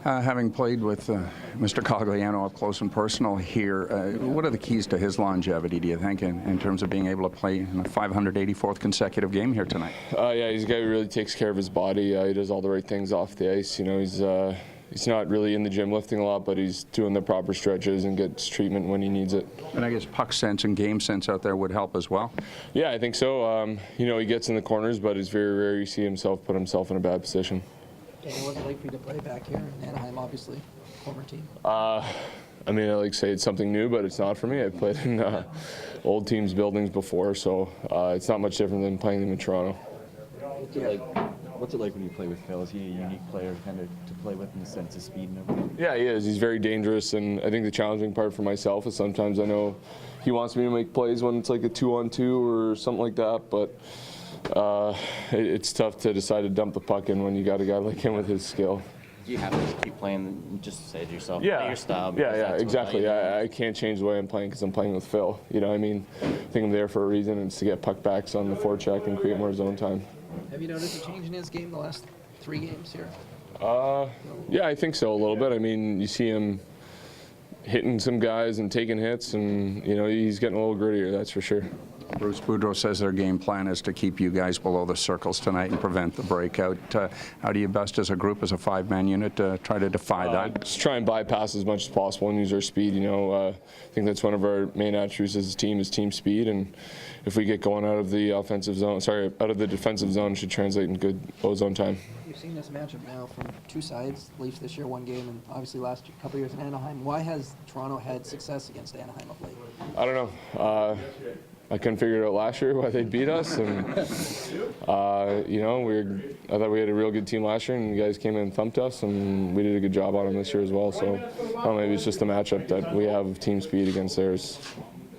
Having played with Mr. Cogliano up close and personal here, what are the keys to his longevity, do you think, in terms of being able to play in a 584th consecutive game here tonight? Yeah, he's a guy who really takes care of his body. He does all the right things off the ice. You know, he's not really in the gym lifting a lot, but he's doing the proper stretches and gets treatment when he needs it. And I guess puck sense and game sense out there would help as well. Yeah, I think so. You know, he gets in the corners, but it's very rare you see himself put himself in a bad position. And what was it like for you to play back here in Anaheim, obviously, former team? I mean, I like to say it's something new, but it's not for me. I've played in old teams' buildings before, so it's not much different than playing them in Toronto. What's it like when you play with Phil? Is he a unique player kind of to play with in the sense of speed and everything? Yeah, he is. He's very dangerous, and I think the challenging part for myself is sometimes I know he wants me to make plays when it's like a 2-on-2 or something like that, but it's tough to decide to dump the puck in when you got a guy like him with his skill. Do you have to just keep playing, just say to yourself, yeah, play your style? Yeah, exactly. I can't change the way I'm playing because I'm playing with Phil. You know, I mean, I think I'm there for a reason, and it's to get puck backs on the forecheck and create more zone time. Have you noticed a change in his game the last 3 games here? Yeah, I think so a little bit. I mean, you see him hitting some guys and taking hits, and you know, he's getting a little grittier, that's for sure. Bruce Boudreau says their game plan is to keep you guys below the circles tonight and prevent the breakout. How do you best as a group, as a 5-man unit, try to defy that? Just try and bypass as much as possible and use our speed. You know, I think that's one of our main attributes as a team is team speed, and if we get going out of the offensive zone, out of the defensive zone, it should translate in good ozone time. You've seen this matchup now from 2 sides. Leafs this year, 1 game, and obviously last couple of years in Anaheim. Why has Toronto had success against Anaheim of late? I don't know. I couldn't figure it out last year why they beat us, and you know, I thought we had a real good team last year, and you guys came in and thumped us, and we did a good job on them this year as well. So I don't know, maybe it's just a matchup that we have team speed against theirs.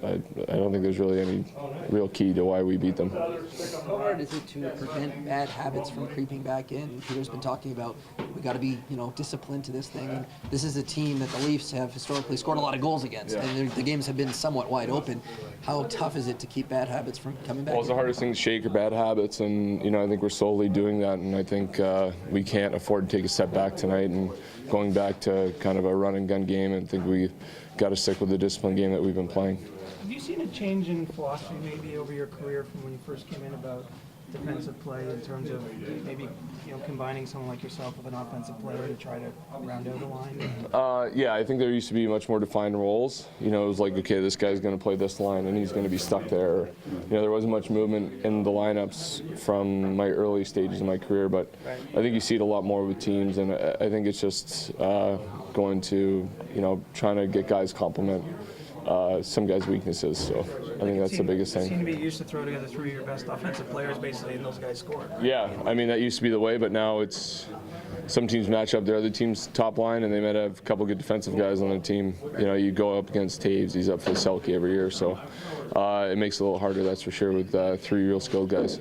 I don't think there's really any real key to why we beat them. How hard is it to prevent bad habits from creeping back in? Peter's been talking about we got to be, you know, disciplined to this thing. And this is a team that the Leafs have historically scored a lot of goals against, and the games have been somewhat wide open. How tough is it to keep bad habits from coming back? Well, it's the hardest thing to shake are bad habits, and you know, I think we're slowly doing that, and I think we can't afford to take a step back tonight and going back to kind of a run and gun game. And I think we got to stick with the discipline game that we've been playing. Have you seen a change in philosophy maybe over your career from when you first came in about defensive play in terms of maybe, you know, combining someone like yourself with an offensive player to try to round out a line? Yeah, I think there used to be much more defined roles. You know, it was like, okay, this guy's going to play this line and he's going to be stuck there. You know, there wasn't much movement in the lineups from my early stages of my career, but I think you see it a lot more with teams, and I think it's just going to, you know, trying to get guys complement some guys' weaknesses, so I think that's the biggest thing. You seem to be used to throw together 3 of your best offensive players basically, and those guys score. Yeah, I mean, that used to be the way, but now it's some teams match up their other team's top line, and they might have a couple good defensive guys on the team. You know, you go up against Taves, he's up for the Selke every year, so it makes it a little harder, that's for sure, with 3 real skilled guys.